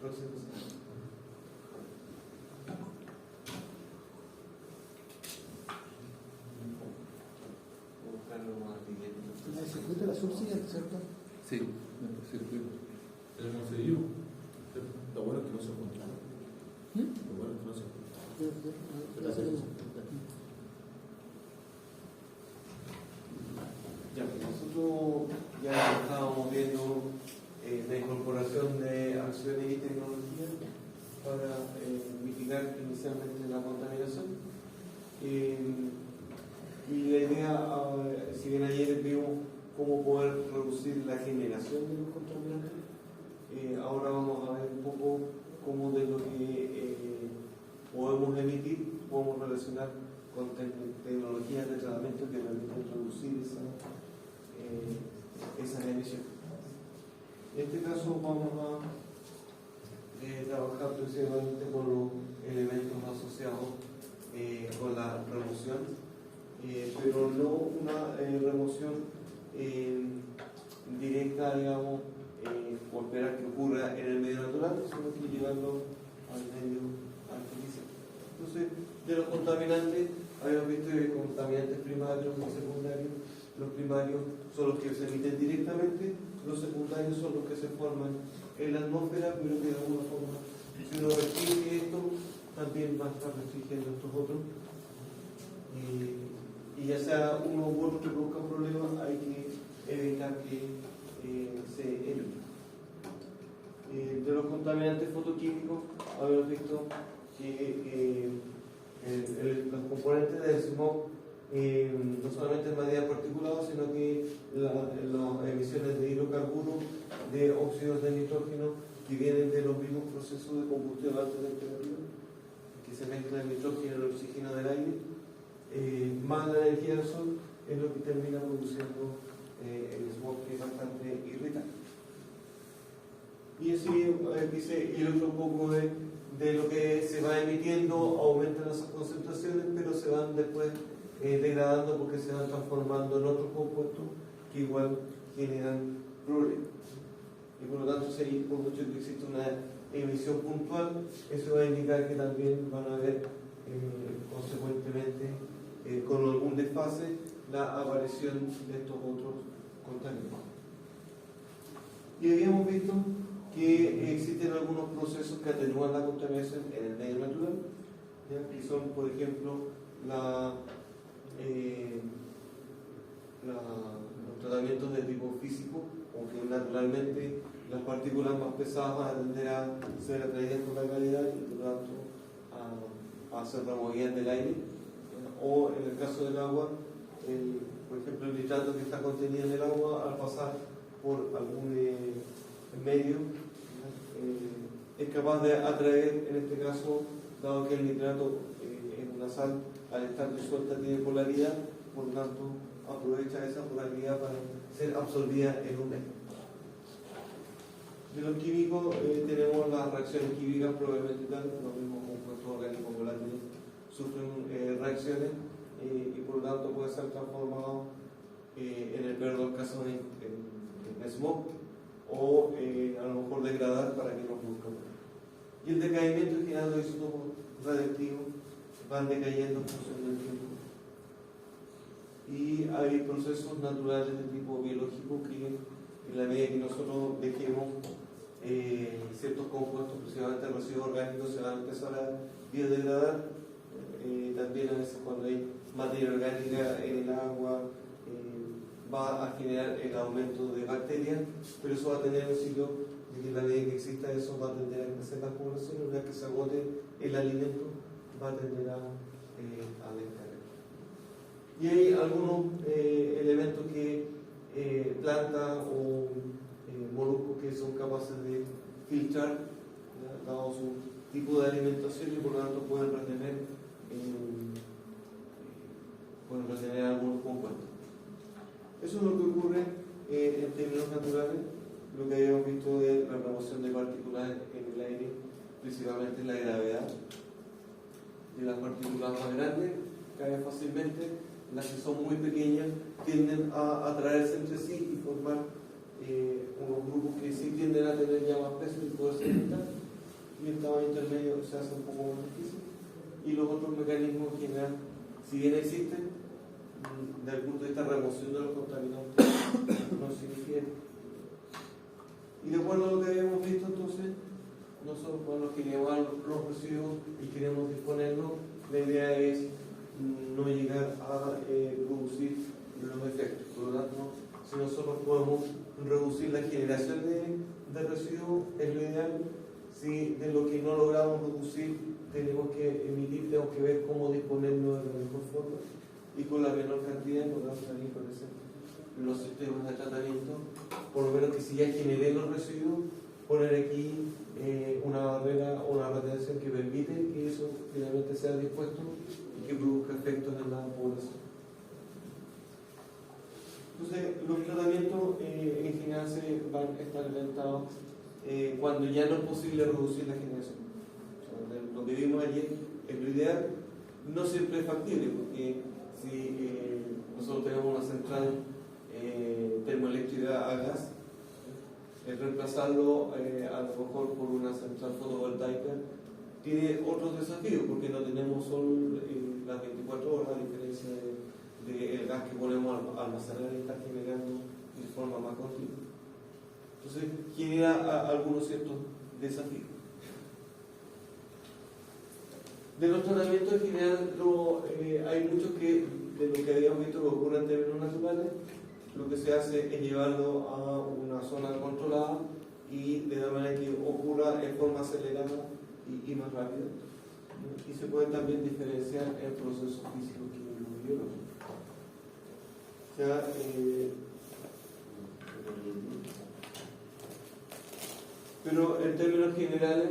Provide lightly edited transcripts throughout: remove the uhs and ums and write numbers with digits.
El circuito de la subsiguiente, ¿cierto? Sí, el circuito. Tenemos un seguido. Lo bueno es que no se junta. Lo bueno es que no se junta. Ya, nosotros ya estábamos viendo la incorporación de acciones y tecnologías para mitigar inicialmente la contaminación. Y la idea, si bien ayer vimos cómo poder reducir la generación de los contaminantes, ahora vamos a ver un poco cómo de lo que podemos emitir, podemos relacionar con tecnologías de tratamiento que permiten reducir esas emisiones. En este caso vamos a trabajar principalmente con los elementos asociados con la remoción, pero no una remoción directa, digamos, o esperar que ocurra en el medio natural, sino que llevarlo al medio artificial. Entonces, de los contaminantes, habíamos visto que contaminantes primarios y secundarios. Los primarios son los que se emiten directamente, los secundarios son los que se forman en la atmósfera, pero que de alguna forma, si uno restringe esto, también va a estar restringiendo estos otros. Y ya sea uno u otro que produzca problemas, hay que evitar que se emita. De los contaminantes fotoquímicos, habíamos visto que los componentes del smog no solamente en materia de partículas, sino que las emisiones de hidrocarburos, de óxidos de nitrógeno, que vienen de los mismos procesos de combustión a alta temperatura, que se mezcla el nitrógeno y el oxígeno del aire, más la energía del sol, es lo que termina produciendo el smog, que es bastante irritante. Y así dice, y el otro poco de lo que se va emitiendo, aumentan esas concentraciones, pero se van después degradando porque se van transformando en otros compuestos que igual generan problemas. Y por lo tanto, si por mucho que existe una emisión puntual, eso va a indicar que también van a haber consecuentemente con algún desfase la aparición de estos otros contaminantes. Y habíamos visto que existen algunos procesos que atenúan la contaminación en el medio natural, ¿ya? Que son, por ejemplo, los tratamientos de tipo físico, aunque naturalmente las partículas más pesadas van a tender a ser atraídas por la gravedad y por lo tanto a ser removidas del aire, o en el caso del agua, por ejemplo, el nitrato que está contenido en el agua, al pasar por algún medio, es capaz de atraer, en este caso, dado que el nitrato es una sal, al estar disuelta tiene polaridad, por lo tanto aprovecha esa polaridad para ser absorbida en un medio. De los químicos tenemos las reacciones químicas probablemente tal, los mismos compuestos orgánicos volátiles sufren reacciones y por lo tanto puede ser transformado en el peor de los casos en smog o a lo mejor degradar para que no produzca. Y el decaimiento general de los isótopos radiactivos van decayendo en función del tiempo. Y hay procesos naturales de tipo biológico que en la medida que nosotros dejemos ciertos compuestos, principalmente residuos orgánicos, se van a empezar a biodegradar. También a veces cuando hay materia orgánica en el agua va a generar el aumento de bacterias, pero eso va a tener un ciclo de que en la medida que exista eso va a tender a crecer la población, y una vez que se agote el alimento va a tender a descargar. Y hay algunos elementos que plantas o moluscos que son capaces de filtrar, dado su tipo de alimentación, y por lo tanto pueden retener algunos compuestos. Eso es lo que ocurre en términos naturales, lo que habíamos visto de la remoción de partículas en el aire, principalmente la gravedad de las partículas más grandes caen fácilmente, las que son muy pequeñas tienden a atraerse entre sí y formar unos grupos que sí tienden a tener ya más peso y poderse evitar, y el tamaño intermedio se hace un poco más difícil. Y los otros mecanismos en general, si bien existen, desde el punto de vista de remoción de los contaminantes, no se difieren. Y de acuerdo a lo que habíamos visto, entonces, nosotros cuando queremos los residuos y queremos disponerlos, la idea es no llegar a producir los efectos. Por lo tanto, si nosotros podemos reducir la generación de residuos, es lo ideal. Si de lo que no logramos reducir tenemos que emitir, tenemos que ver cómo disponernos de la mejor forma y con la menor cantidad, por lo tanto también por ejemplo los sistemas de tratamiento, por lo menos que si ya generé los residuos, poner aquí una barrera o una retención que permite que eso finalmente sea dispuesto y que produzca efectos en la población. Entonces, los tratamientos en general se van a estar inventados cuando ya no es posible reducir la generación. O sea, lo que vimos ayer es lo ideal, no siempre es factible, porque si nosotros tenemos una central termoeléctrica a gas, el reemplazarlo a lo mejor por una central fotovoltaica tiene otros desafíos, porque no tenemos sol las 24 horas, a diferencia del gas que ponemos a almacenar y estar generando de forma más continua. Entonces genera algunos ciertos desafíos. De los tratamientos en general hay muchos que, de lo que habíamos visto que ocurre en términos naturales, lo que se hace es llevarlo a una zona controlada y de la manera que ocurra en forma acelerada y más rápida. Y se pueden también diferenciar en procesos físicos, químicos y biológicos. O sea, pero en términos generales,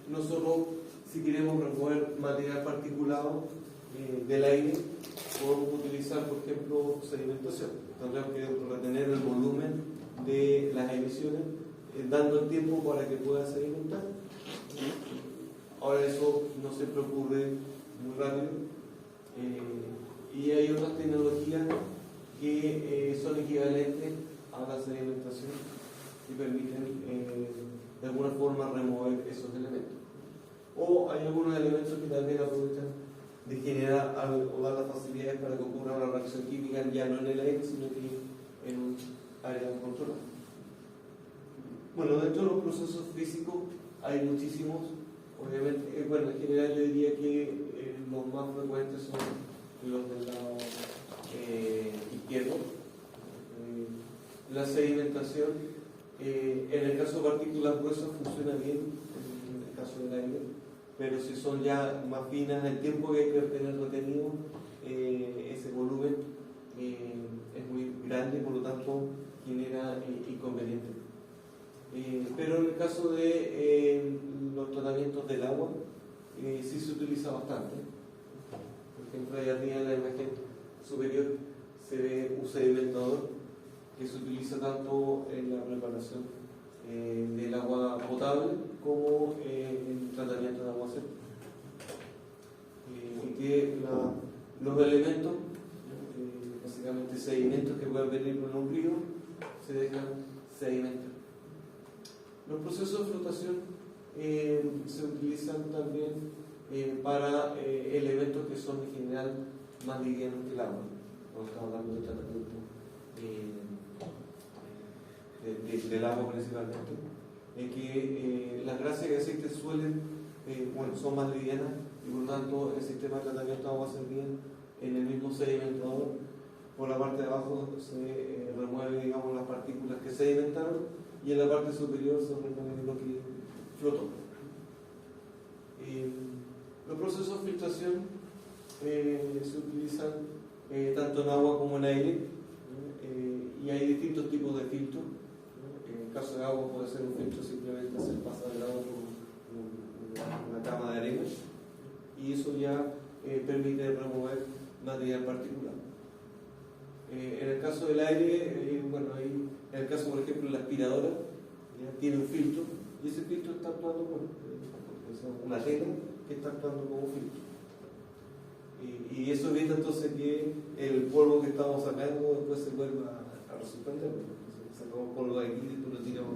nosotros, si queremos remover material particulado del aire, podemos utilizar, por ejemplo, sedimentación. Tendremos que retener el volumen de las emisiones, dando el tiempo para que pueda sedimentar. Ahora eso no siempre ocurre muy rápido. Y hay otras tecnologías que son equivalentes a la sedimentación y permiten de alguna forma remover esos elementos. O hay algunos elementos que también aprovechan de generar o dar las facilidades para que ocurra una reacción química ya no en el aire, sino que en un área controlada. Bueno, dentro de los procesos físicos hay muchísimos, obviamente, bueno, en general yo diría que los más frecuentes son los del lado izquierdo. La sedimentación, en el caso de partículas gruesas funciona bien, en el caso del aire, pero si son ya más finas, el tiempo que hay que tener retenido, ese volumen es muy grande y por lo tanto genera inconvenientes. Pero en el caso de los tratamientos del agua, sí se utiliza bastante. Por ejemplo, ahí arriba en la imagen superior se ve un sedimentador que se utiliza tanto en la preparación del agua potable como en el tratamiento de agua seca. Y que los elementos, básicamente sedimentos que pueden venir por un río, se dejan sedimentar. Los procesos de flotación se utilizan también para elementos que son en general más livianos que el agua. Cuando estamos hablando de tratamiento del agua principalmente, en que las grasas y aceites son más livianas y por lo tanto el sistema de tratamiento de agua se envía en el mismo sedimentador. Por la parte de abajo se remueve, digamos, las partículas que sedimentaron y en la parte superior se remueve lo que flotó. Los procesos de filtración se utilizan tanto en agua como en aire y hay distintos tipos de filtros. En el caso de agua puede ser un filtro simplemente hacer pasar el agua por una cama de arena y eso ya permite remover material particular. En el caso del aire, en el caso por ejemplo de la aspiradora, tiene un filtro y ese filtro está actuando es una tela que está actuando como filtro. Y eso evita entonces que el polvo que estamos sacando después se vuelva a resultar. Sacamos polvo de aquí y después lo tiramos,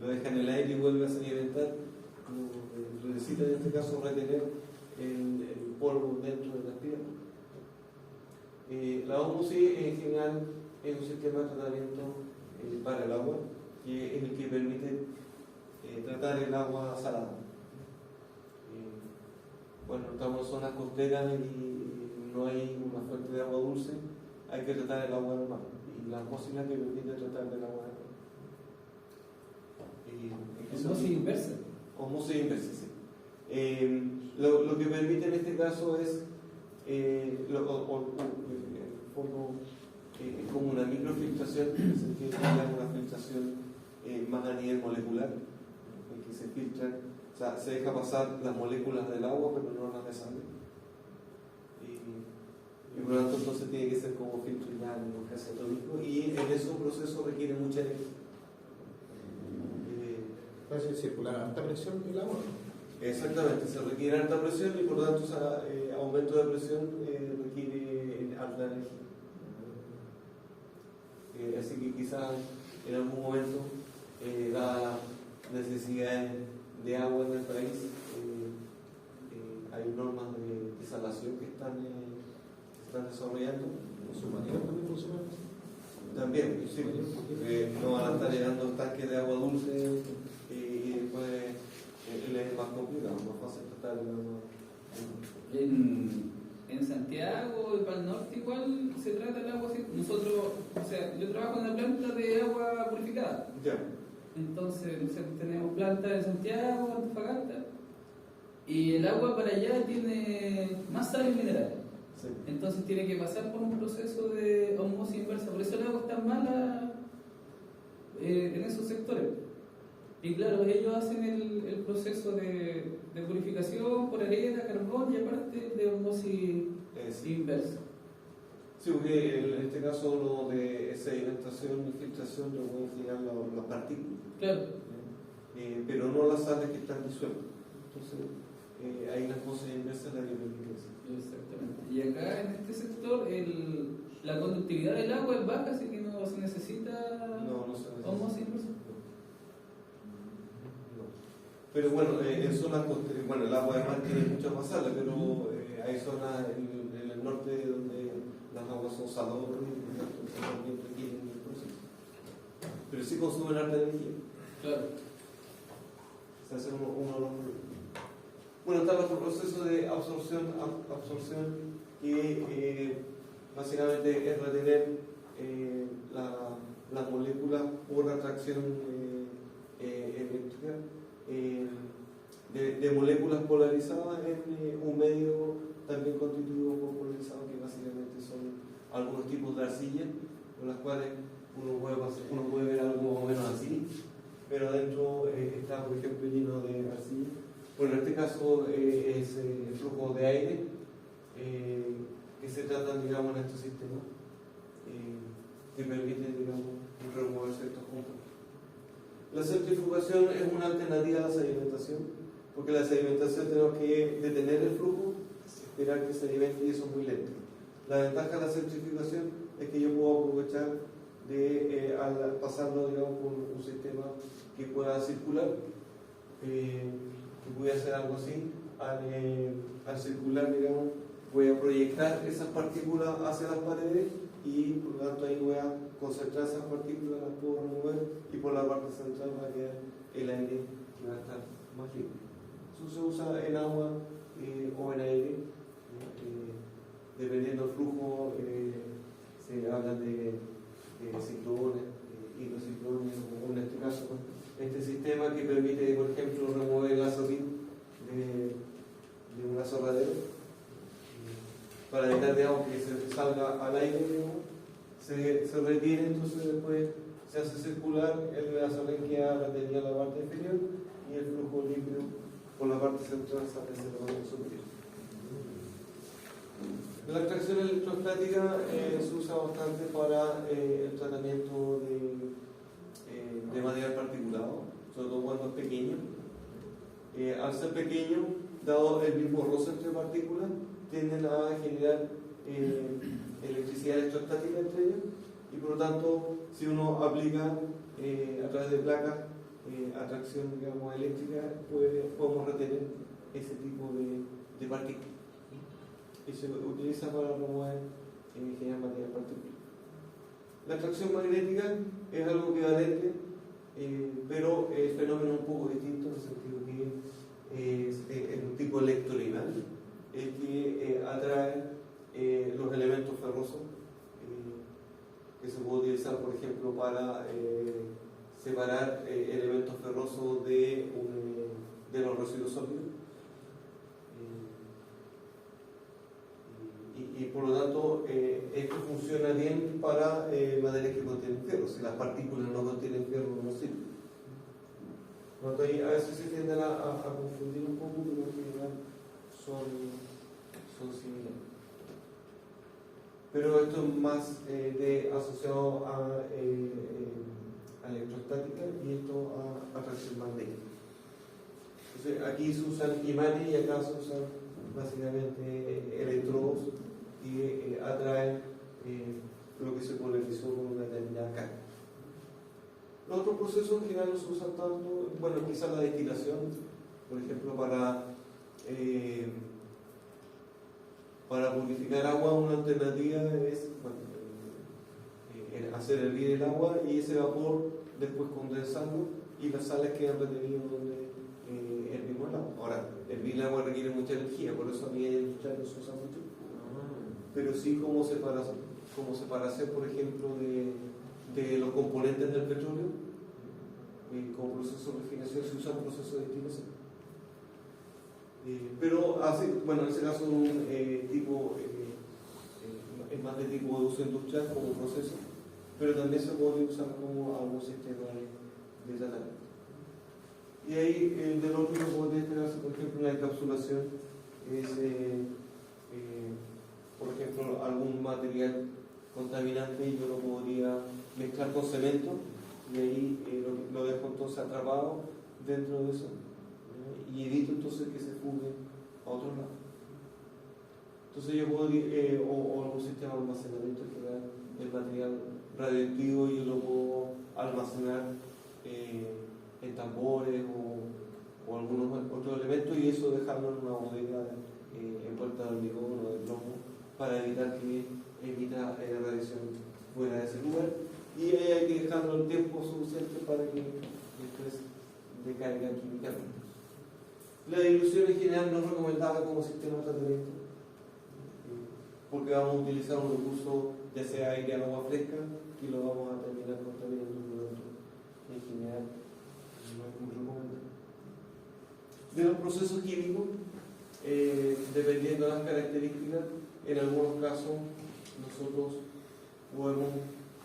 lo deja en el aire y vuelve a salir evitar, como necesita en este caso, retener el polvo dentro de las piedras. La osmosis en general es un sistema de tratamiento para el agua, que es el que permite tratar el agua salada. Bueno, estamos en zonas costeras y no hay una fuente de agua dulce, hay que tratar el agua normal. Y la osmosis es la que permite tratar el agua normal. Osmosis inversa. Osmosis inversa, sí. Lo que permite en este caso es como una microfiltración, en el sentido que hay una filtración más a nivel molecular, en que se filtran, o sea, se deja pasar las moléculas del agua, pero no las de sangre. Y por lo tanto, entonces tiene que ser como filtro ya casi atómico, y en esos procesos requiere mucha energía. Parece circular a alta presión el agua. Exactamente, se requiere alta presión y por lo tanto aumento de presión requiere alta energía. Así que quizás en algún momento, dadas las necesidades de agua en el país, hay normas de desalación que están desarrollando. ¿Los submarinos también funcionan así? También, sí, no van a estar llegando tanques de agua dulce y después les es más complicado, más fácil tratar el agua. En Santiago y para el norte igual se trata el agua así. Nosotros, o sea, yo trabajo en la planta de agua purificada. Ya. Entonces, no sé, tenemos plantas en Santiago, Antofagasta, y el agua para allá tiene más sales minerales. Sí. Entonces tiene que pasar por un proceso de osmosis inversa. Por eso el agua está mala en esos sectores. Y claro, ellos hacen el proceso de purificación por arena, carbón y aparte de osmosis inversa. Sí, porque en este caso lo de sedimentación y filtración lo pueden generar las partículas. Claro. Pero no las sales que están disueltas. Entonces, hay una osmosis inversa en la que permite eso. Exactamente. Y acá en este sector la conductividad del agua es baja, así que no se necesita No se necesita. osmosis inversa. Pero bueno, en zonas costeras, bueno, el agua además tiene muchas más sales, pero hay zonas en el norte donde las aguas son saladoras y entonces también requieren el proceso. Pero sí consumen alta energía. Claro. Se hace uno de los problemas. Bueno, está el proceso de absorción que básicamente es retener las moléculas por atracción eléctrica de moléculas polarizadas en un medio también constituido por polarizados, que básicamente son algunos tipos de arcilla, con las cuales uno puede ver algo más o menos así, pero adentro está, por ejemplo, lleno de arcilla. Bueno, en este caso es flujo de aire que se tratan, digamos, en estos sistemas que permiten, digamos, remover ciertos compuestos. La centrifugación es una alternativa a la sedimentación, porque la sedimentación tenemos que detener el flujo, esperar que sedimente y eso es muy lento. La ventaja de la centrifugación es que yo puedo aprovechar al pasarlo, digamos, por un sistema que pueda circular, que voy a hacer algo así, al circular, digamos, voy a proyectar esas partículas hacia las paredes y por lo tanto ahí voy a concentrar esas partículas, las puedo remover y por la parte central va a quedar el aire que va a estar más limpio. Eso se usa en agua o en aire, dependiendo del flujo, se habla de ciclones, hidrociclones, o en este caso, este sistema que permite, por ejemplo, remover el gasolín de un aserradero para evitar, digamos, que se salga al aire, digamos, se retire, entonces después se hace circular el gasolín que ha retenido la parte inferior y el flujo limpio por la parte central sale hacia la parte superior. La extracción electrostática se usa bastante para el tratamiento de material particulado, sobre todo cuando es pequeño. Al ser pequeño, dado el mismo roce entre partículas, tienden a generar electricidad electrostática entre ellos y por lo tanto, si uno aplica a través de placas atracción, digamos, eléctrica, podemos retener ese tipo de partículas. Y se utiliza para remover generar material particular. La atracción magnética es algo equivalente, pero el fenómeno es un poco distinto en el sentido que es un tipo electrolineal, el que atrae los elementos ferrosos, que se puede utilizar, por ejemplo, para separar elementos ferrosos de los residuos sólidos. Y por lo tanto, esto funciona bien para materiales que contienen fierro. Si las partículas no contienen fierro, no sirven. Por lo tanto, a veces se tienden a confundir un poco, pero en general son similares. Pero esto es más asociado a electrostática y esto a atracción magnética. Entonces, aquí se usan imanes y acá se usan básicamente electrodos que atraen lo que se polarizó con una determinada carga. Los otros procesos en general no se usan tanto, bueno, quizás la destilación, por ejemplo, para purificar agua, una alternativa es hacer hervir el agua y ese vapor después condensarlo y las sales quedan retenidas donde hervimos el agua. Ahora, hervir el agua requiere mucha energía, por eso a nivel industrial no se usa mucho. Pero sí como separación, por ejemplo, de los componentes del petróleo, como proceso de refinación se usa un proceso de destilación. Pero bueno, en ese caso es más de tipo de uso industrial como proceso, pero también se puede usar como algún sistema de tratamiento. Y ahí del otro que puede esperarse, por ejemplo, la encapsulación es, por ejemplo, algún material contaminante y yo lo podría mezclar con cemento y ahí lo dejo entonces atrapado dentro de eso y evito entonces que se fugue a otro lado. Entonces yo podría, o algún sistema de almacenamiento que da el material radioactivo y yo lo puedo almacenar en tambores o algunos otros elementos y eso dejarlo en una bodega envuelta de hormigón o de plomo para evitar que emita radiación fuera de ese lugar y ahí hay que dejarlo el tiempo suficiente para que después decaiga químicamente. La dilución en general no es recomendada como sistema de tratamiento porque vamos a utilizar un recurso ya sea aire o agua fresca y lo vamos a terminar contaminando por lo tanto en general no es muy recomendable. De los procesos químicos, dependiendo de las características, en algunos casos nosotros podemos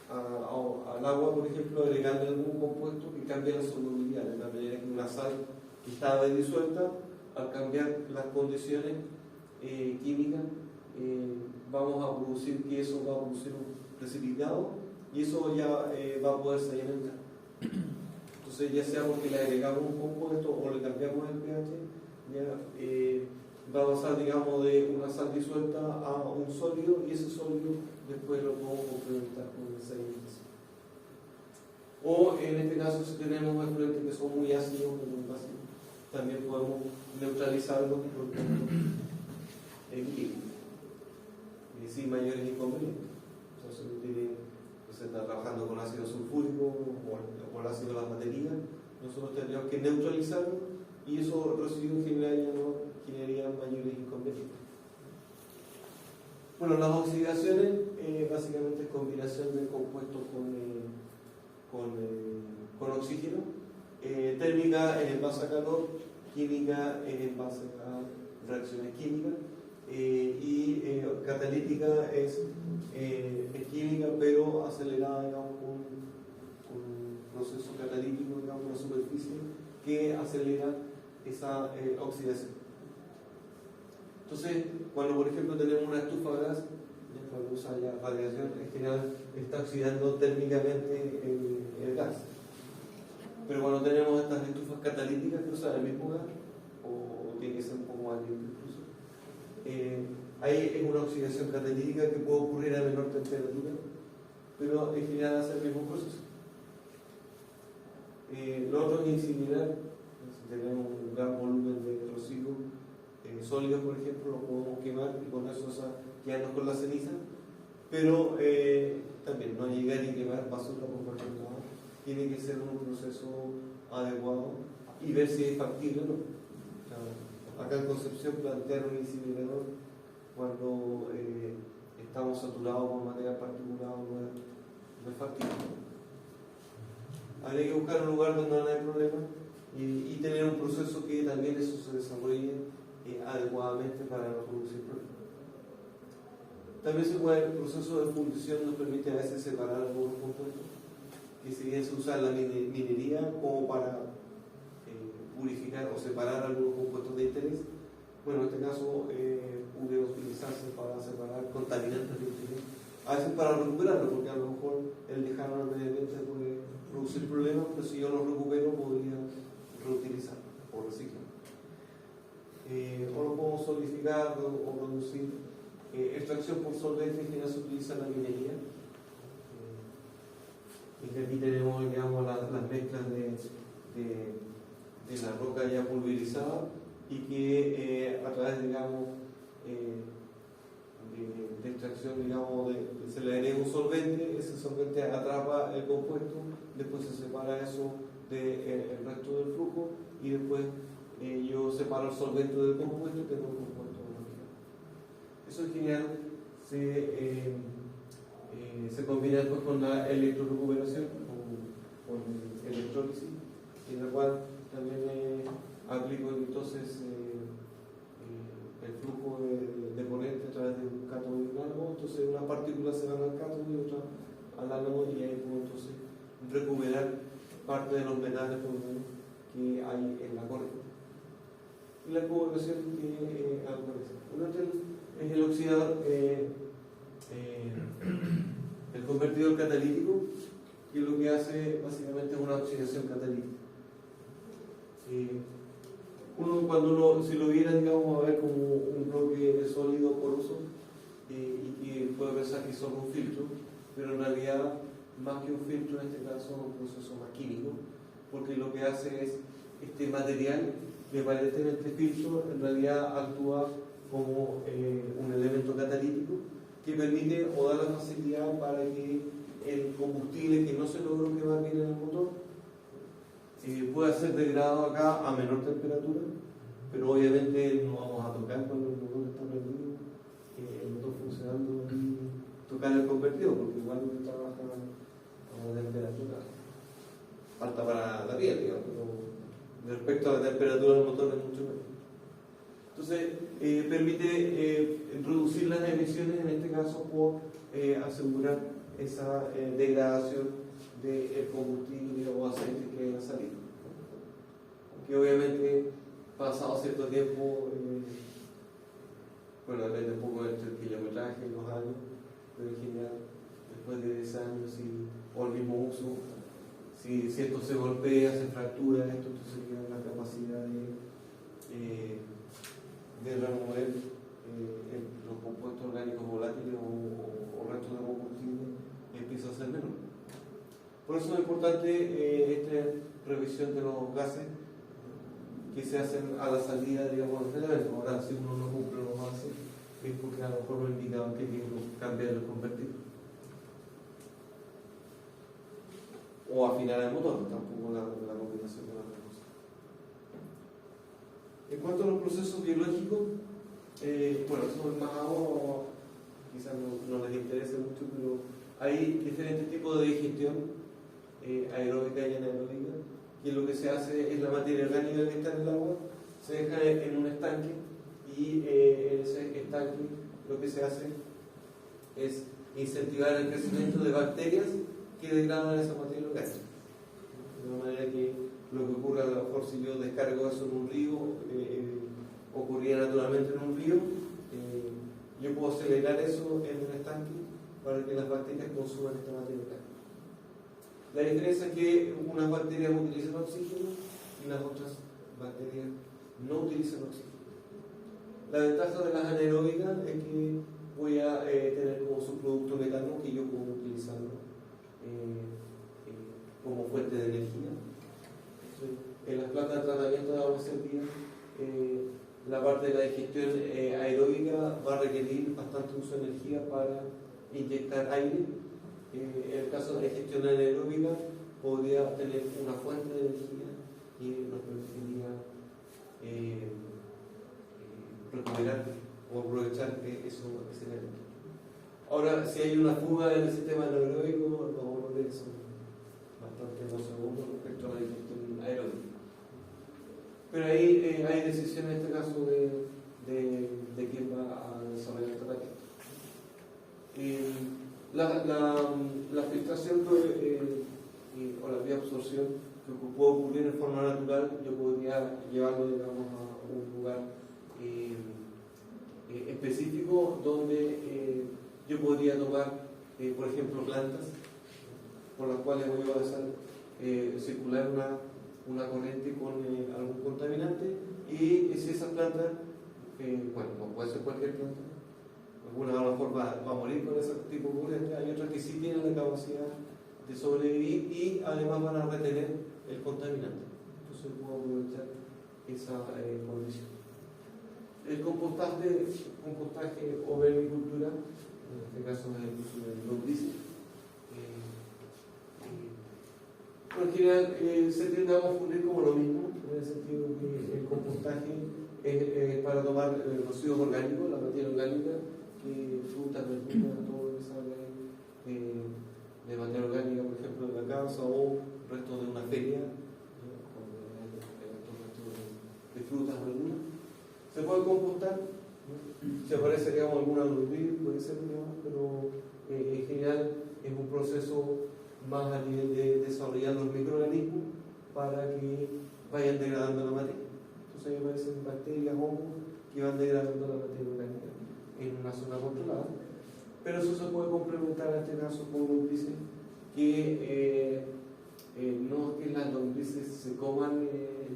al agua, por ejemplo, agregarle algún compuesto que cambie la solubilidad, de manera que una sal que estaba disuelta, al cambiar las condiciones químicas, vamos a producir que eso va a producir un precipitado y eso ya va a poder salir en el gas. Entonces, ya sea porque le agregamos un compuesto o le cambiamos el pH, ya va a pasar, digamos, de una sal disuelta a un sólido y ese sólido después lo podemos complementar con el sedimentación. O en este caso, si tenemos efluentes que son muy ácidos, también podemos neutralizarlos en química sin mayores inconvenientes. Entonces, se está trabajando con ácido sulfúrico o con ácido de las baterías, nosotros tendríamos que neutralizarlo y esos residuos generales ya no generarían mayores inconvenientes. Bueno, las oxidaciones básicamente es combinación de compuestos con oxígeno. Térmica es en base a calor, química es en base a reacciones químicas y catalítica es química pero acelerada, digamos, con un proceso catalítico, digamos, una superficie que acelera esa oxidación. Entonces, cuando por ejemplo tenemos una estufa a gas, cuando usa ya radiación, en general está oxidando térmicamente el gas. Pero cuando tenemos estas estufas catalíticas que usan el mismo gas, o tiene que ser un poco más limpio incluso, ahí es una oxidación catalítica que puede ocurrir a menor temperatura, pero en general hace el mismo proceso. Lo otro es incinerar. Si tenemos un gran volumen de residuos sólidos, por ejemplo, lo podemos quemar y con eso quedarnos con la ceniza. Pero también no llegar y quemar basura por cualquier lado. Tiene que ser un proceso adecuado y ver si es factible o no. Acá en Concepción plantear un incinerador cuando estamos saturados con material particulado no es factible. Habría que buscar un lugar donde no haya problema y tener un proceso que también eso se desarrolle adecuadamente para no producir problemas. También el proceso de fundición nos permite a veces separar algunos compuestos que si bien se usa en la minería como para purificar o separar algunos compuestos de interés, bueno, en este caso puede utilizarse para separar contaminantes de interés, a veces para recuperarlo, porque a lo mejor el dejarlo al medio ambiente puede producir problemas, pero si yo lo recupero podría reutilizarlo o reciclarlo. O lo podemos solidificar o producir. Extracción por solvente que no se utiliza en la minería. Y que aquí tenemos, digamos, las mezclas de la roca ya pulverizada y que a través, digamos, de extracción, digamos, se le agrega un solvente, ese solvente atrapa el compuesto, después se separa eso del resto del flujo y después yo separo el solvente del compuesto y tengo un compuesto. Eso en general se combina después con la electrorecuperación, con electrólisis, en la cual también aplico entonces el flujo de corriente a través de un cátodo y un ánodo. Entonces unas partículas se van al cátodo y otras al ánodo y ahí puedo entonces recuperar parte de los metales que hay en la corriente. Y la recuperación que aparece. Es el oxidador, el convertidor catalítico, que lo que hace básicamente es una oxidación catalítica. Si lo viera, digamos, a ver como un bloque sólido poroso y que puede pensar que es solo un filtro, pero en realidad, más que un filtro, en este caso, es un proceso más químico, porque lo que hace es este material que aparentemente filtro, en realidad actúa como un elemento catalítico que permite o da la facilidad para que el combustible que no se logró quemar bien en el motor pueda ser degradado acá a menor temperatura, pero obviamente no vamos a tocar cuando el motor está prendido, el motor funcionando y tocar el convertidor, porque igual trabaja a una temperatura alta para la piel, digamos, pero respecto a la temperatura del motor es mucho menos. Entonces, permite reducir las emisiones, en este caso, por asegurar esa degradación del combustible o aceite que ha salido. Que obviamente, pasado cierto tiempo, bueno, depende un poco del kilometraje y los años, pero en general, después de 10 años o el mismo uso, si esto se golpea, se fractura, esto sería la capacidad de remover los compuestos orgánicos volátiles o restos de combustible empieza a ser menor. Por eso es importante esta revisión de los gases que se hacen a la salida, digamos, del evento. Ahora, si uno no cumple los gases, es porque a lo mejor lo indicaban que tiene que cambiar el convertidor o afinar el motor, tampoco la combinación de las dos cosas. En cuanto a los procesos biológicos, bueno, eso es más ahora, quizás no les interese mucho, pero hay diferentes tipos de digestión, aeróbica y anaeróbica, y lo que se hace es la materia orgánica que está en el agua, se deja en un estanque, y en ese estanque lo que se hace es incentivar el crecimiento de bacterias que degradan esa materia orgánica. De manera que lo que ocurre, a lo mejor si yo descargo eso en un río, ocurría naturalmente en un río, yo puedo acelerar eso en un estanque para que las bacterias consuman esta materia orgánica. La diferencia es que unas bacterias utilizan oxígeno y las otras bacterias no utilizan oxígeno. La ventaja de las anaeróbicas es que voy a tener como subproducto metano que yo puedo utilizarlo como fuente de energía. parte de la digestión aeróbica va a requerir bastante uso de energía para inyectar aire. En el caso de la digestión anaeróbica podría tener una fuente de energía que nos permitiría recuperar o aprovechar ese elemento. Ahora, si hay una fuga en el sistema anaeróbico, los valores son bastante más seguros respecto a la digestión aeróbica. Pero ahí hay decisión en este caso de quién va a desarrollar el tratamiento. La filtración o la bioabsorción que puede ocurrir en forma natural, yo podría llevarlo, digamos, a un lugar específico donde yo podría tomar, por ejemplo, plantas por las cuales voy a hacer circular una corriente con algún contaminante, y si esas plantas, bueno, no puede ser cualquier planta, alguna a lo mejor va a morir con ese tipo de corriente, hay otras que sí tienen la capacidad de sobrevivir y además van a retener el contaminante. Entonces puedo aprovechar esa condición. El compostaje o vermicultura, en este caso es el uso del lombrices. En general se tiende a confundir como lo mismo, en el sentido que el compostaje es para tomar residuos orgánicos, la materia orgánica, que frutas, verduras, todo lo que sale de materia orgánica, por ejemplo, de la casa o restos de una feria, de frutas, verduras. Se puede compostar, si aparece, digamos, alguna lombriz, puede ser, digamos, pero en general es un proceso más a nivel de desarrollar los microorganismos para que vayan degradando la materia. Entonces ahí aparecen bacterias, hongos que van degradando la materia orgánica en una zona controlada. Pero eso se puede complementar en este caso con lombrices que no es que las lombrices se coman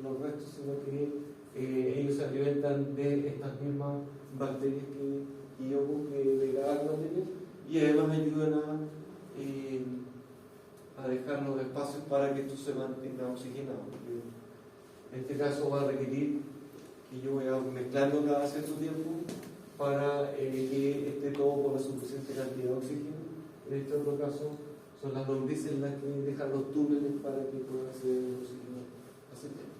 los restos, sino que ellos se alimentan de estas mismas bacterias y hongos que degradan la materia, y además ayudan a dejar los espacios para que esto se mantenga oxigenado. En este caso va a requerir que yo voy a mezclarlo cada cierto tiempo para que esté todo con la suficiente cantidad de oxígeno. En este otro caso son las lombrices las que dejan los túneles para que pueda ser el oxígeno aceptable.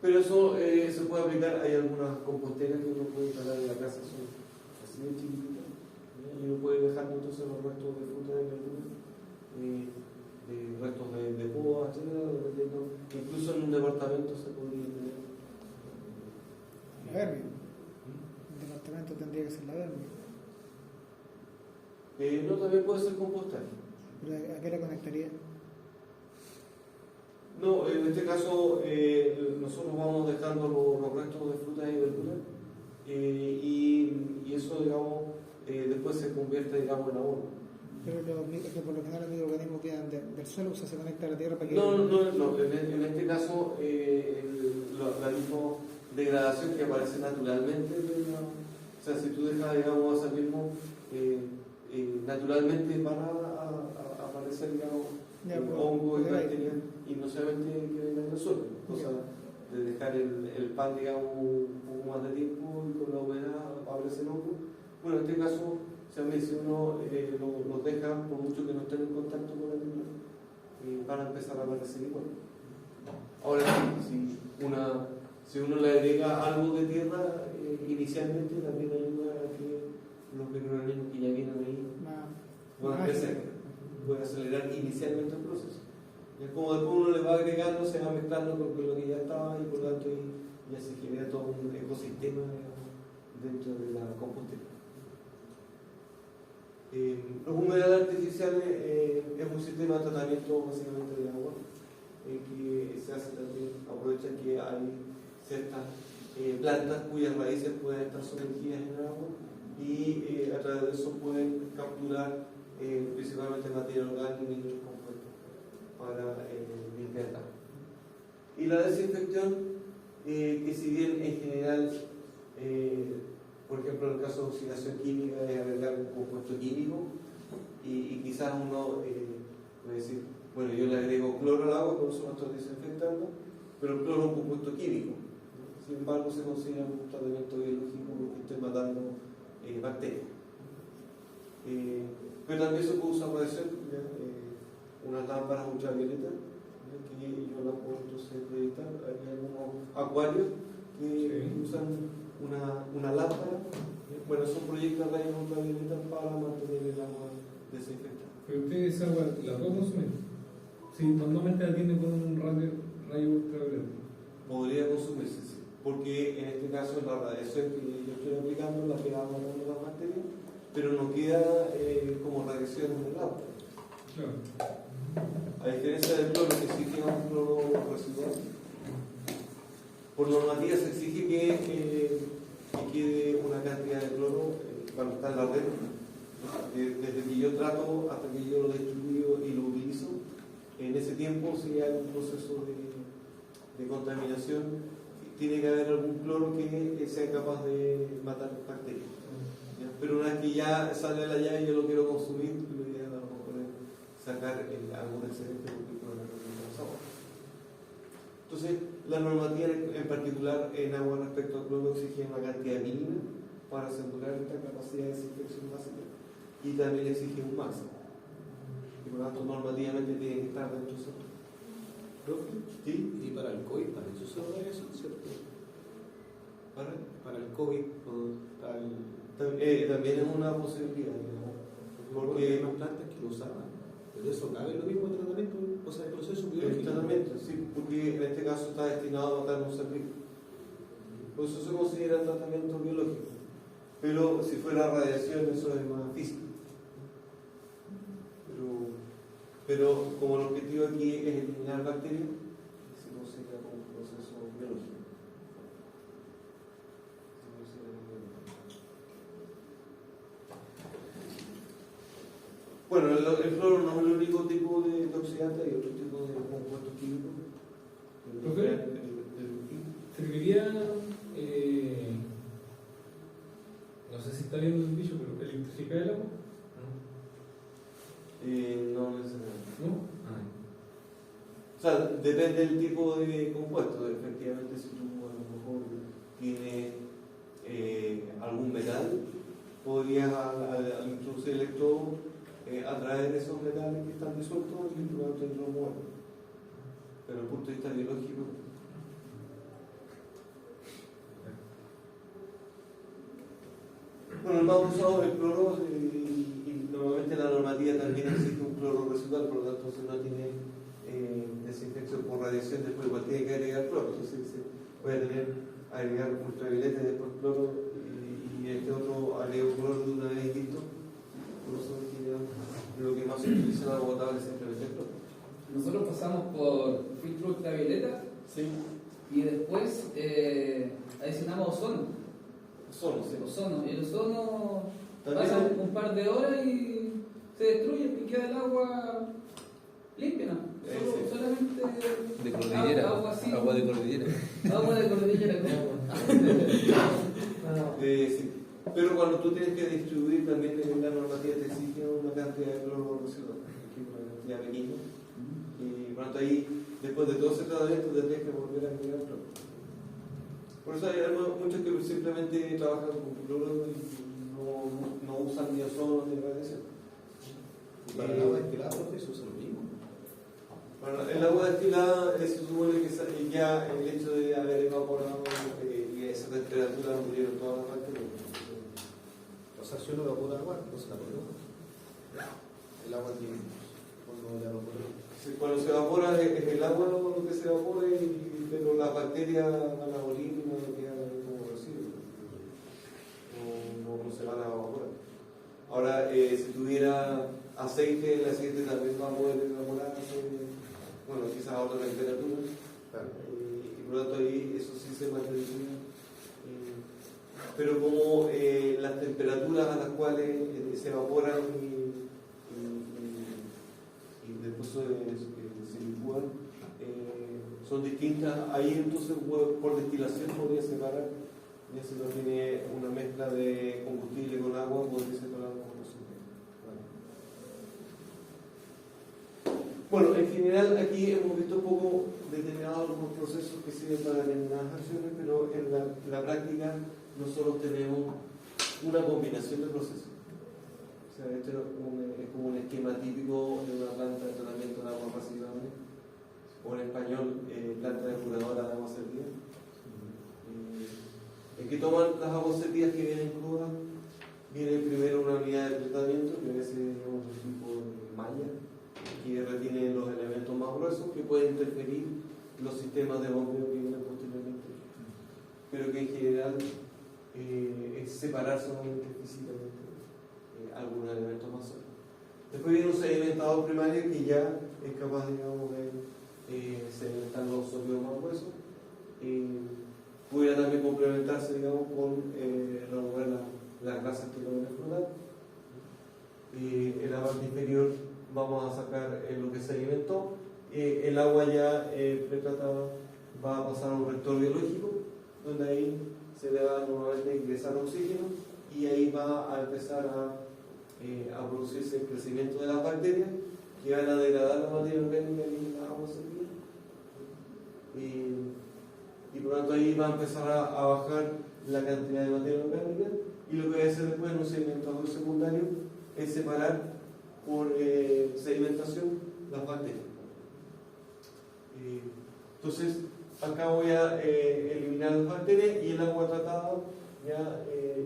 Pero eso se puede aplicar. Hay algunas composteras que uno puede instalar en la casa, son así de chiquititas, y uno puede dejar entonces los restos de fruta y verdura, de restos de poda, etcétera, dependiendo. Incluso en un departamento se podría tener La vermi. El departamento tendría que ser la vermi. no, también puede ser compostaje. ¿Pero a qué la conectaría? No, en este caso nosotros vamos dejando los restos de frutas y verduras, y eso, digamos, después se convierte, digamos, en abono. Pero que por lo general los microorganismos quedan del suelo, o sea, se conecta a la tierra para que... No. En este caso, la misma degradación que aparece naturalmente, o sea, si tú dejas, digamos, ese mismo, naturalmente van a aparecer, digamos, hongos y bacterias, y no solamente que vengan en el suelo, cosa de dejar el pan, digamos, un poco más de tiempo y con la humedad aparece el hongo. Bueno, en este caso, si uno los deja, por mucho que no estén en contacto con la tierra, van a empezar a aparecer igual. Ahora, si uno le agrega algo de tierra, inicialmente también ayuda a que los microorganismos que ya vienen ahí puedan crecer, pueden acelerar inicialmente el proceso. Es como después uno le va agregando, se va mezclando con lo que ya estaba, y por lo tanto ya se genera todo un ecosistema, digamos, dentro de la compostera. Los humedales artificiales es un sistema de tratamiento básicamente de agua, que se hace también, aprovecha que hay ciertas plantas cuyas raíces pueden estar sumergidas en el agua, y a través de eso pueden capturar principalmente materia orgánica y otros compuestos para limpiar el agua. Y la desinfección, que si bien en general, por ejemplo, en el caso de oxidación química, es agregar un compuesto químico, y quizás uno puede decir, yo le agrego cloro al agua, con eso lo estoy desinfectando, pero el cloro es un compuesto químico. sin embargo se considera un tratamiento biológico porque estoy matando bacterias. Pero también se puede usar para hacer unas lámparas ultravioletas, que yo las puedo entonces proyectar. Hay algunos acuarios que usan una lámpara. Bueno, eso proyecta rayos ultravioletas para mantener el agua desinfectada. Pero usted esa agua la puede consumir. Si normalmente la tiene con un rayo ultravioleta. Podría consumirse, sí. Porque en este caso la radiación que yo estoy aplicando la que va matando las bacterias, pero no queda como radiación en el agua. Claro. A diferencia del cloro, que exige un cloro residual, por normativa se exige que quede una cantidad de cloro cuando está en la red. Desde que yo trato hasta que yo lo distribuyo y lo utilizo, en ese tiempo, si hay un proceso de contaminación, tiene que haber algún cloro que sea capaz de matar bacterias. ¿Ya? Pero una vez que ya sale a la llave y yo lo quiero consumir, lo ideal a lo mejor es sacar algún excedente porque el cloro no es agua. Entonces, la normativa en particular en agua respecto al cloro exige una cantidad mínima para asegurar esta capacidad de desinfección básica y también exige un máximo. Y por lo tanto, normativamente tiene que estar dentro de eso. ¿Sí? Y para el COVID, para eso se da eso, ¿cierto? ¿Para? Para el COVID, cuando está También es una posibilidad, digamos. porque hay unas plantas que lo usaban. Pero eso cabe lo mismo tratamiento, o sea, el proceso El biológico. tratamiento, sí, porque en este caso está destinado a matar un ser vivo. Por eso se considera tratamiento biológico. Pero si fuera radiación, eso es más físico. Pero como el objetivo aquí es eliminar bacterias, se considera como un proceso biológico. Bueno, el cloro no es el único tipo de oxidante, hay otro tipo de compuestos químicos. Serviría, no sé si está bien el dicho, pero electrificar el agua. No necesariamente. ¿No? O sea, depende del tipo de compuesto. Efectivamente, si tú a lo mejor tienes algún metal, podrías al introducir el electrodo atraer esos metales que están disueltos y por lo tanto lo mueves. Pero desde el punto de vista biológico. Bueno, el más usado es el cloro y normalmente la normativa también exige un cloro residual, por lo tanto, si no tiene desinfección por radiación, después igual tiene que agregar cloro. Entonces voy a agregar ultravioleta y después cloro y este otro agrego cloro de una vez y listo. Por eso lo que más se utiliza en agua potable es simplemente cloro. Nosotros pasamos por filtro ultravioleta y después adicionamos ozono. Ozono, sí. Ozono. El ozono También pasa hay- un par de horas y se destruye y queda el agua limpia, ¿no? Sí. Solamente De cordillera. agua así. Agua de cordillera. Agua de cordillera. Sí. Pero cuando tú tienes que distribuir, también en la normativa te exige una cantidad de cloro residual, que es una cantidad pequeña. Y por lo tanto ahí, después de todo ese tratamiento, tendrías que volver a agregar cloro. Por eso hay muchos que simplemente trabajan con cloro y no usan ni ozono ni radiación. Y para el agua destilada, profe, eso es lo mismo. Bueno, el agua destilada se supone que ya el hecho de haber evaporado y a esa temperatura murieron todas las bacterias. O sea, si uno evapora agua, no se la pone. El agua tiene, cuando la evapora. Sí, cuando se evapora es el agua lo que se evapora, pero las bacterias van a morir y no quedan como residuos. No se van a evaporar. Ahora, si tuviera aceite, el aceite también va a poder evaporarse, bueno, quizás a otra temperatura. Y por lo tanto ahí eso sí se mantendría. Pero como las temperaturas a las cuales se evaporan y después se licúan son distintas, ahí entonces por destilación podría separar, ya si no tiene una mezcla de combustible con agua, podría separar como Bueno, en general aquí hemos visto un poco determinados algunos procesos que sirven para determinadas acciones, pero en la práctica nosotros tenemos una combinación de procesos. O sea, esto es como un esquema típico de una planta de tratamiento de agua reciclable, o en español, planta depuradora de agua servida. En que toman las aguas servidas que vienen crudas, viene primero una unidad de tratamiento, que a veces es un tipo de malla, que retiene los elementos más gruesos que pueden interferir los sistemas de bombeo que vienen posteriormente, pero que en general es separar solamente físicamente algunos elementos más sólidos. Después viene un sedimentador primario que ya es capaz, digamos, de sedimentar los sólidos más gruesos. Pudiera también complementarse, digamos, con remover las grasas que logran explotar. En la parte inferior vamos a sacar lo que se alimentó. El agua ya pretratada va a pasar a un reactor biológico, donde ahí se le va nuevamente a ingresar oxígeno y ahí va a empezar a producirse el crecimiento de las bacterias que van a degradar la materia orgánica en la agua servida. Y por lo tanto ahí va a empezar a bajar la cantidad de materia orgánica, y lo que voy a hacer después en un sedimentador secundario es separar por sedimentación las bacterias. Entonces acá voy a eliminar las bacterias, y el agua tratada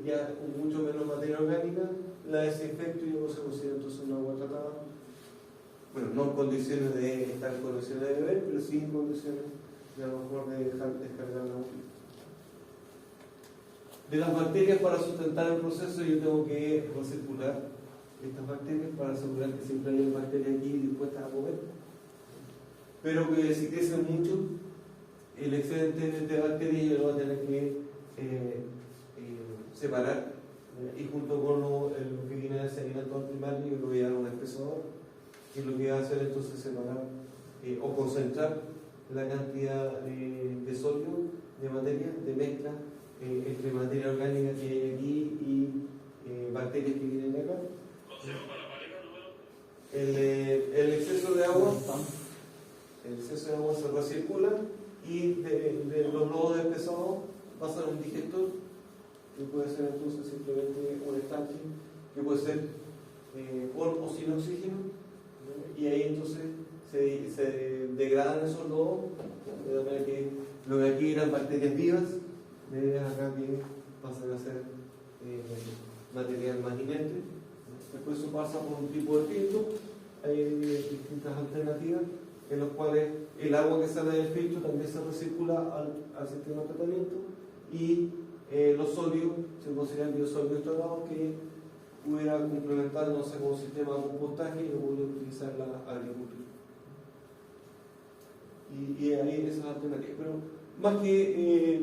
ya con mucho menos materia orgánica la desinfecto y luego se considera entonces un agua tratada, bueno, no en condiciones de estar en condiciones de beber, pero sí en condiciones de a lo mejor de dejar descargar la agua. De las bacterias, para sustentar el proceso, yo tengo que recircular estas bacterias para asegurar que siempre hay bacterias aquí dispuestas a comer. Pero que si crecen mucho, el excedente de bacterias yo lo voy a tener que separar, y junto con lo que viene del sedimentador primario, yo lo voy a dar a un espesador, que lo que va a hacer entonces es separar o concentrar la cantidad de sodio, de materia, de mezcla entre materia orgánica que hay aquí y bacterias que vienen de acá. El exceso de agua se recircula, y de los lodos despesados pasan a un digestor, que puede ser entonces simplemente un estanque, que puede ser con o sin oxígeno, ¿no? Y ahí entonces se degradan esos lodos, de manera que lo que aquí eran bacterias vivas, acá que pasan a ser material más inerte. Después eso pasa por un tipo de filtro. Hay distintas alternativas en las cuales el agua que sale del filtro también se recircula al sistema de tratamiento, y los sólidos se consideran biosólidos tratados que pudiera complementarnos con un sistema de compostaje y lo pudiera utilizar la agricultura. Y ahí esas alternativas. Pero más que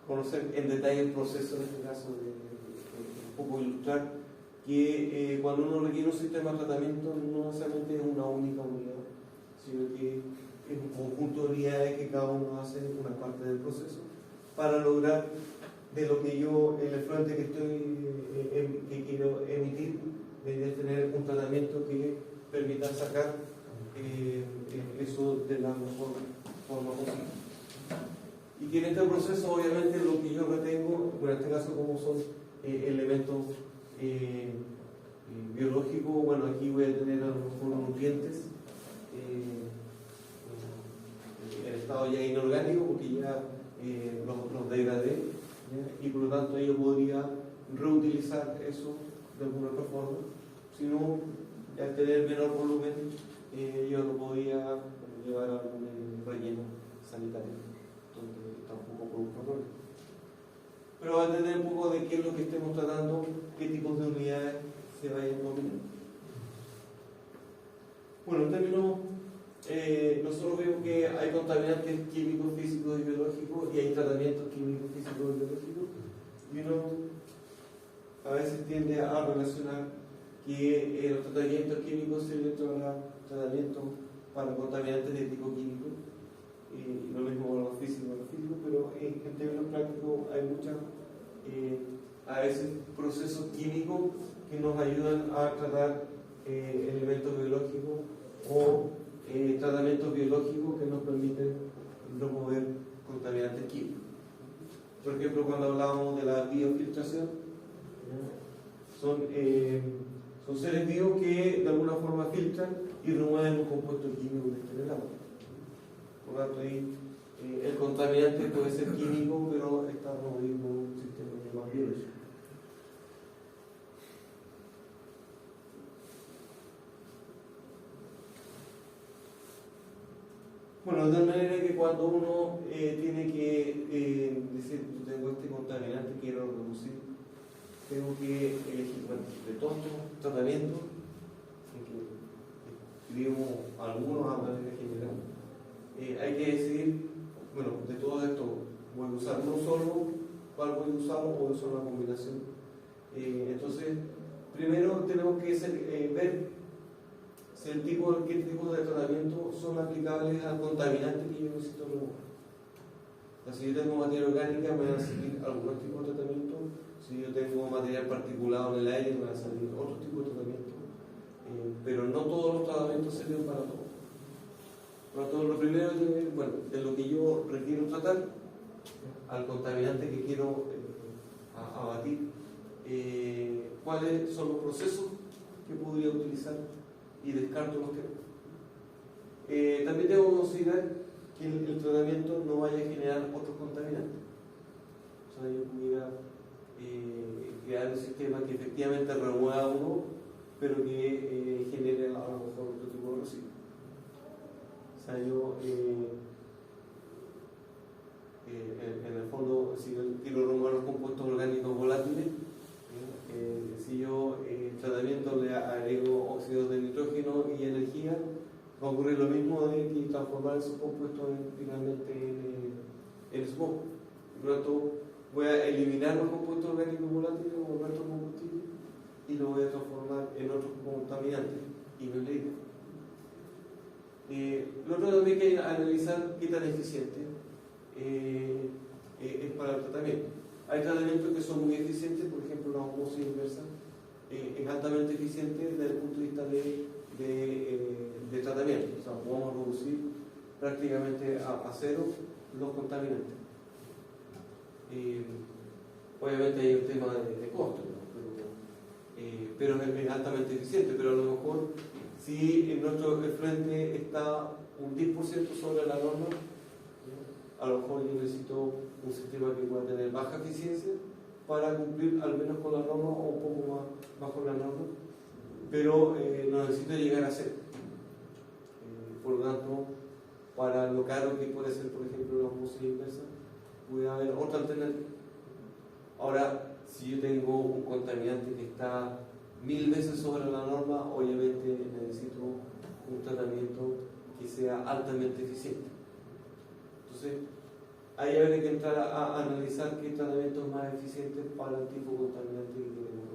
conocer en detalle el proceso, en este caso, de un poco ilustrar que cuando uno requiere un sistema de tratamiento no necesariamente es una única unidad, sino que es un conjunto de unidades que cada uno hace una parte del proceso para lograr de lo que yo, el efluente que quiero emitir, de tener un tratamiento que permita sacar eso de la mejor forma posible. Y que en este proceso, obviamente, lo que yo retengo, bueno, en este caso como son elementos biológicos, bueno, aquí voy a tener a lo mejor nutrientes en estado ya inorgánico, porque ya los degradé, ¿ya? Y por lo tanto yo podría reutilizar eso de alguna otra forma. Si no, al tener menor volumen, yo lo podía llevar a un relleno sanitario, donde tampoco produzca problema. Pero va a tener un poco de qué es lo que estemos tratando, qué tipos de unidades se vayan combinando. Bueno, en términos, nosotros vemos que hay contaminantes químicos, físicos y biológicos, y hay tratamientos químicos, físicos y biológicos, y uno a veces tiende a relacionar que los tratamientos químicos sirven para tratamientos para contaminantes de tipo químico, y lo mismo con los físicos, pero en términos prácticos hay muchas, a veces, procesos químicos que nos ayudan a tratar elementos biológicos, o tratamientos biológicos que nos permiten remover contaminantes químicos. Por ejemplo, cuando hablábamos de la biofiltración, son seres vivos que de alguna forma filtran y remueven un compuesto químico que está en el agua. Por lo tanto, ahí el contaminante puede ser químico, pero está removido por un sistema más biológico. Bueno, de tal manera que cuando uno tiene que decir, yo tengo este contaminante, quiero reducir, tengo que elegir, bueno, de todos estos tratamientos, escribimos algunos a manera general, hay que decidir, bueno, de todo esto, voy a usar uno solo, cuál voy a usar o voy a usar una combinación. Entonces, primero tenemos que ver si qué tipo de tratamiento son aplicables al contaminante que yo necesito remover. Si yo tengo materia orgánica, me van a salir algunos tipos de tratamiento. Si yo tengo material particulado en el aire, me van a salir otros tipos de tratamiento. Pero no todos los tratamientos sirven para todo. Por lo tanto, lo primero es ver, bueno, de lo que yo requiero tratar, al contaminante que quiero abatir, cuáles son los procesos que podría utilizar y descarto los que no. También tengo que considerar que el tratamiento no vaya a generar otros contaminantes. O sea, yo pudiera crear un sistema que efectivamente remueva uno, pero que genere a lo mejor otro tipo de residuos. O sea, yo en el fondo, si yo quiero remover los compuestos orgánicos volátiles, si yo el tratamiento le agrego óxidos de nitrógeno y energía, va a ocurrir lo mismo de que transformar esos compuestos finalmente en smog. Por lo tanto, voy a eliminar los compuestos orgánicos volátiles o nuestros combustibles y lo voy a transformar en otros contaminantes y no es la idea. Lo otro también que hay que analizar qué tan eficiente es para el tratamiento. Hay tratamientos que son muy eficientes, por ejemplo la osmosis inversa es altamente eficiente desde el punto de vista de tratamiento. O sea, podemos reducir prácticamente a cero los contaminantes. Obviamente hay un tema de costo, ¿no? pero es altamente eficiente, pero a lo mejor si en nuestro efluente está un 10% sobre la norma, a lo mejor yo necesito un sistema que pueda tener baja eficiencia para cumplir al menos con la norma o un poco más bajo la norma, pero no necesito llegar a cero. Por lo tanto, para lo caro que puede ser, por ejemplo, la osmosis inversa, puede haber otra alternativa. Ahora, si yo tengo un contaminante que está 1000 veces sobre la norma, obviamente necesito un tratamiento que sea altamente eficiente. Entonces, ahí habría que entrar a analizar qué tratamiento es más eficiente para el tipo de contaminante que queremos.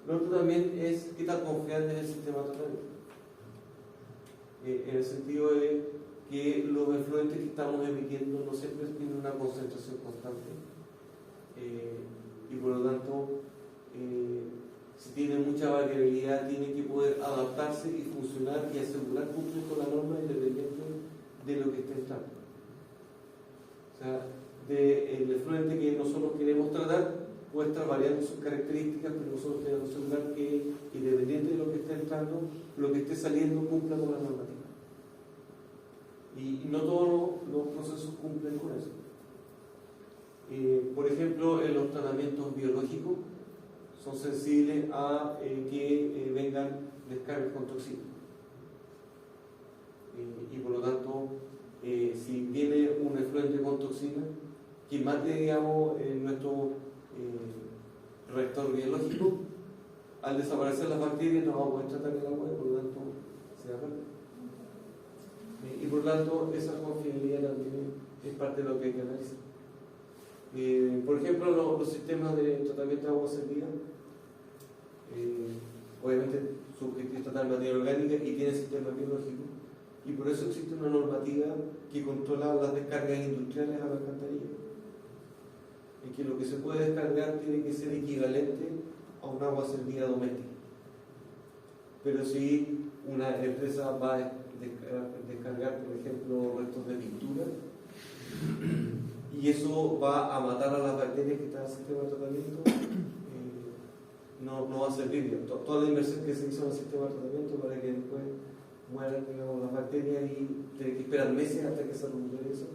Lo otro también es qué tan confiable es el sistema de tratamiento. En el sentido de que los efluentes que estamos emitiendo no siempre tienen una concentración constante y por lo tanto si tiene mucha variabilidad tiene que poder adaptarse y funcionar y asegurar cumplir con la norma independiente de lo que esté entrando. O sea, del efluente que nosotros queremos tratar puede estar variando sus características, pero nosotros tenemos que asegurar que independiente de lo que esté entrando, lo que esté saliendo cumpla con la normativa. Y no todos los procesos cumplen con eso. Por ejemplo, en los tratamientos biológicos son sensibles a que vengan descargas con toxinas. Y por lo tanto, si viene un efluente con toxina, que mate, digamos, nuestro reactor biológico, al desaparecer las bacterias no vamos a poder tratar el agua y por lo tanto se va a perder. Y por lo tanto, esa confiabilidad también es parte de lo que hay que analizar. Por ejemplo, los sistemas de tratamiento de agua servida, obviamente su objetivo es tratar materia orgánica y tiene sistemas biológicos, y por eso existe una normativa que controla las descargas industriales a la alcantarilla. Es que lo que se puede descargar tiene que ser equivalente a un agua servida doméstica. Pero si una empresa va a descargar, por ejemplo, restos de pintura, y y eso va a matar a las bacterias que están en el sistema de tratamiento, no va a servir. Toda la inversión que se hizo en el sistema de tratamiento para que después mueran, digamos, las bacterias y tener que esperar meses hasta que se recupere eso,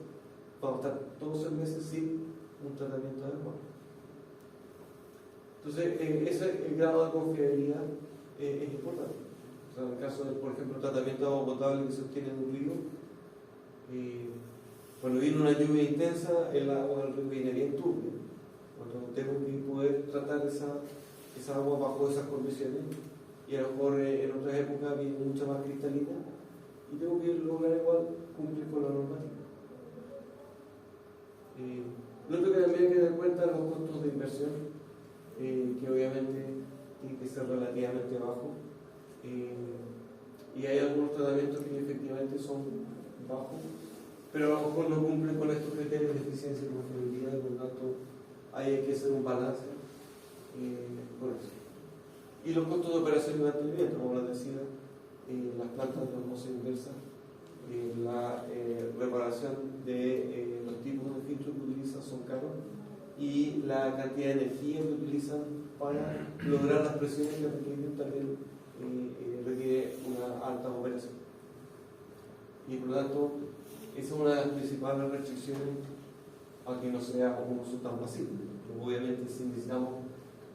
vamos a estar todos esos meses sin un tratamiento adecuado. Entonces, el grado de confiabilidad es importante. O sea, en el caso de, por ejemplo, el tratamiento de agua potable que se obtiene en un río, cuando viene una lluvia intensa, el agua del río viene bien turbia. Cuando tengo que poder tratar esa agua bajo esas condiciones, y a lo mejor en otras épocas viene mucha más cristalina, y tengo que lograr igual cumplir con la normativa. Lo otro que también hay que tener en cuenta es los costos de inversión, que obviamente tienen que ser relativamente bajos, y hay algunos tratamientos que efectivamente son bajos, pero a lo mejor no cumplen con estos criterios de eficiencia y confiabilidad, y por lo tanto hay que hacer un balance con eso. Y los costos de operación y mantenimiento, como les decía, las plantas de osmosis inversa, la reparación de los tipos de filtros que utilizan son caros, y la cantidad de energía que utilizan para lograr las presiones que requieren también requiere una alta operación. Y por lo tanto, esa es una de las principales restricciones a que no sea un uso tan masivo. Obviamente, si necesitamos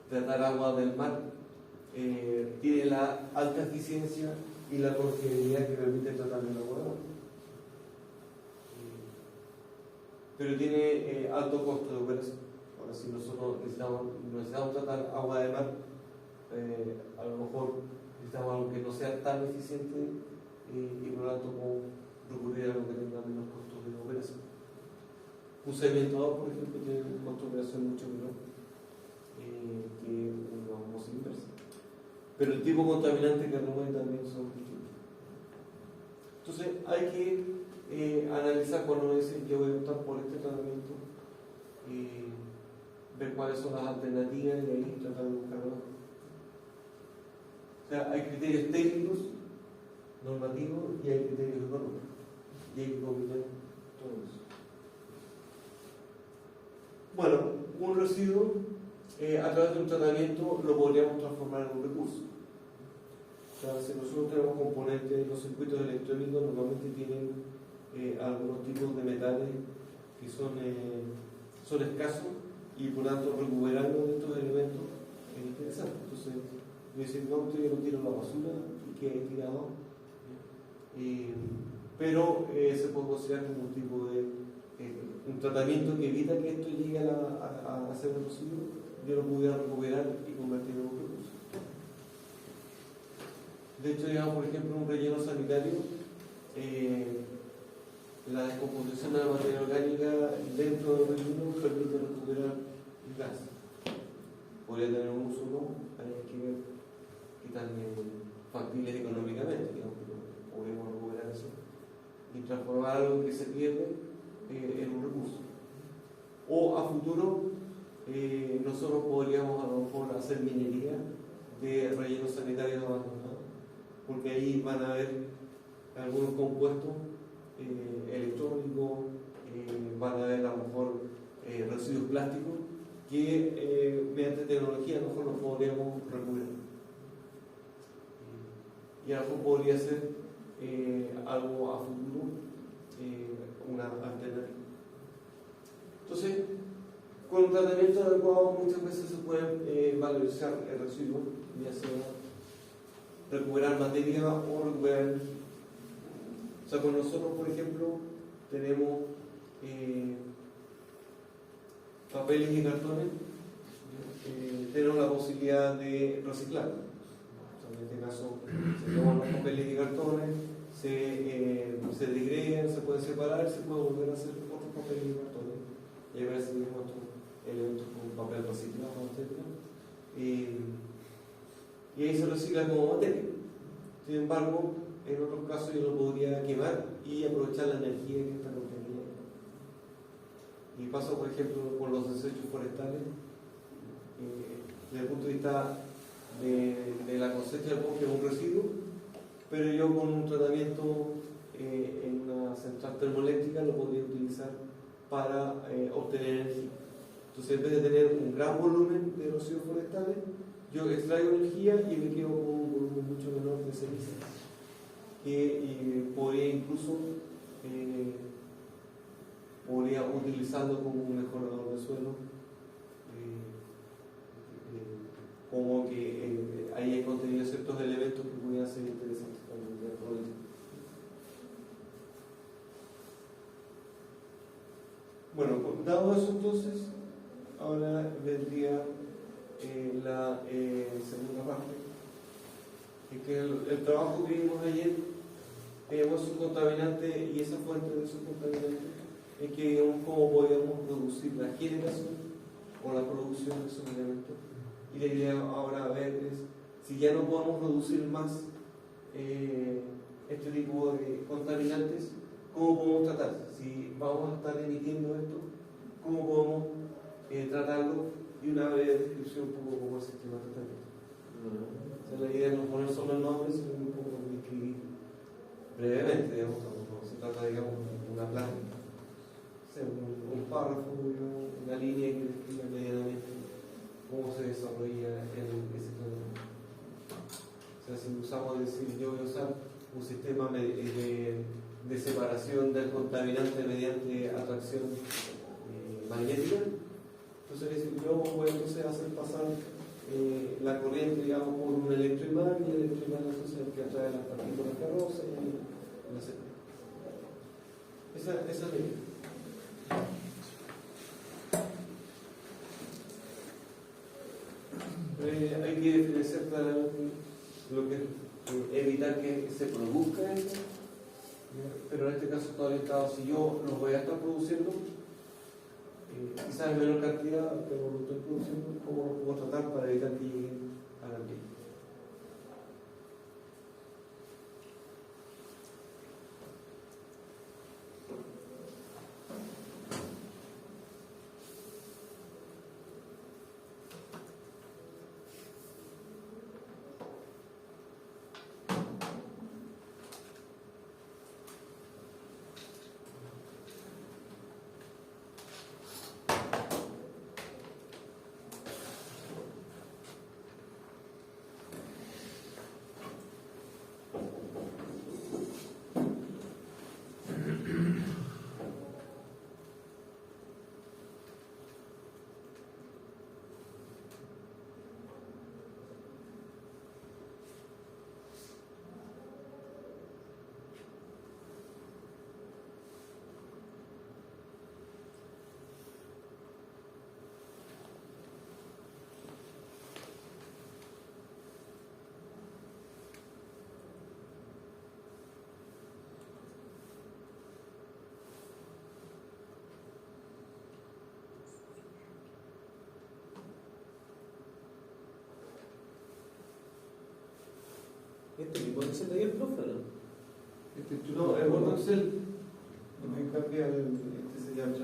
tratar agua del mar, tiene la alta eficiencia y la confiabilidad que permite tratar el agua del mar. Pero tiene alto costo de operación. Ahora, si nosotros necesitamos tratar agua de mar, a lo mejor necesitamos algo que no sea tan eficiente y por lo tanto recurrir a algo que tenga menos costos de operación. Un sedimentador, por ejemplo, tiene un costo de operación mucho menor que una osmosis inversa. Pero el tipo contaminante que remueve también son distintos. Entonces hay que analizar cuando dicen que voy a optar por este tratamiento, ver cuáles son las alternativas y ahí tratar de buscarlas. O sea, hay criterios técnicos, normativos y hay criterios económicos. Y hay que combinar todo eso. Bueno, un residuo a través de un tratamiento lo podríamos transformar en un recurso. O sea, si nosotros tenemos componentes, los circuitos electrónicos normalmente tienen algunos tipos de metales que son escasos y por tanto recuperarlos de estos elementos es interesante. Entonces, me dicen, no, usted lo tira a la basura y queda ahí tirado. Pero se puede considerar como un tipo de un tratamiento que evita que esto llegue a ser un residuo, yo lo pudiera recuperar y convertir en un recurso. De hecho, digamos, por ejemplo, en un relleno sanitario, la descomposición de la materia orgánica dentro del relleno permite recuperar el gas. Podría tener un uso o no, hay que ver qué tan factible es económicamente, digamos, que podemos recuperar eso y transformar algo que se pierde en un recurso. O a futuro, nosotros podríamos a lo mejor hacer minería de rellenos sanitarios abandonados, porque ahí van a haber algunos compuestos electrónicos, van a haber a lo mejor residuos plásticos que mediante tecnología a lo mejor los podríamos recuperar. Y a lo mejor podría ser algo a futuro una alternativa. Entonces, con un tratamiento adecuado muchas veces se puede valorizar el residuo, ya sea recuperar materia o recuperar energía. O sea, con nosotros, por ejemplo, tenemos papeles y cartones, tenemos la posibilidad de reciclar. O sea, en este caso, se toman los papeles y cartones, se digregan, se pueden separar, se puede volver a hacer otros papeles y cartones. Y a veces tenemos otros elementos como papel reciclado, etc. Y ahí se recicla como materia. Sin embargo, en otros casos yo lo podría quemar y aprovechar la energía que está contenida. Y paso, por ejemplo, por los desechos forestales, desde el punto de vista de la cosecha del bosque es un residuo, pero yo con un tratamiento en una central termoeléctrica lo podría utilizar para obtener energía. Entonces, en vez de tener un gran volumen de residuos forestales, yo extraigo energía y me quedo con un volumen mucho menor de ceniza, que podría incluso podría utilizarlo como un mejorador de suelo, como que ahí hay contenido ciertos elementos que podrían ser interesantes para el problema. Bueno, dado eso entonces, ahora vendría la segunda parte, que el trabajo que vimos ayer, tenemos un contaminante y esa fuente de esos contaminantes es que digamos cómo podemos reducir la generación o la producción de esos elementos. Y la idea ahora ver es, si ya no podemos reducir más este tipo de contaminantes, ¿cómo podemos tratar? Si vamos a estar emitiendo esto, ¿cómo podemos tratarlo? Y una breve descripción un poco como el sistema de tratamiento. O sea, la idea no es poner solo el nombre, sino un poco describir brevemente, digamos, cuando se trata, digamos, de una planta. O sea, un párrafo, digamos, una línea que describa medianamente cómo se desarrolla ese tratamiento. O sea, si usamos decir, yo voy a usar un sistema de separación del contaminante mediante atracción magnética, entonces yo voy entonces a hacer pasar la corriente, digamos, por un electroimán, y el electroimán entonces es el que atrae las partículas carrosas y la separa. Esa es la idea. Hay que diferenciar claramente lo que es evitar que se produzca esto, pero en este caso está orientado, si yo lo voy a estar produciendo, quizás en menor cantidad, pero lo estoy produciendo, ¿cómo lo puedo tratar para evitar que llegue al ambiente? Este mismo que se leía el profe, ¿no? No, el Word Excel, me cambia este sería el 3.1.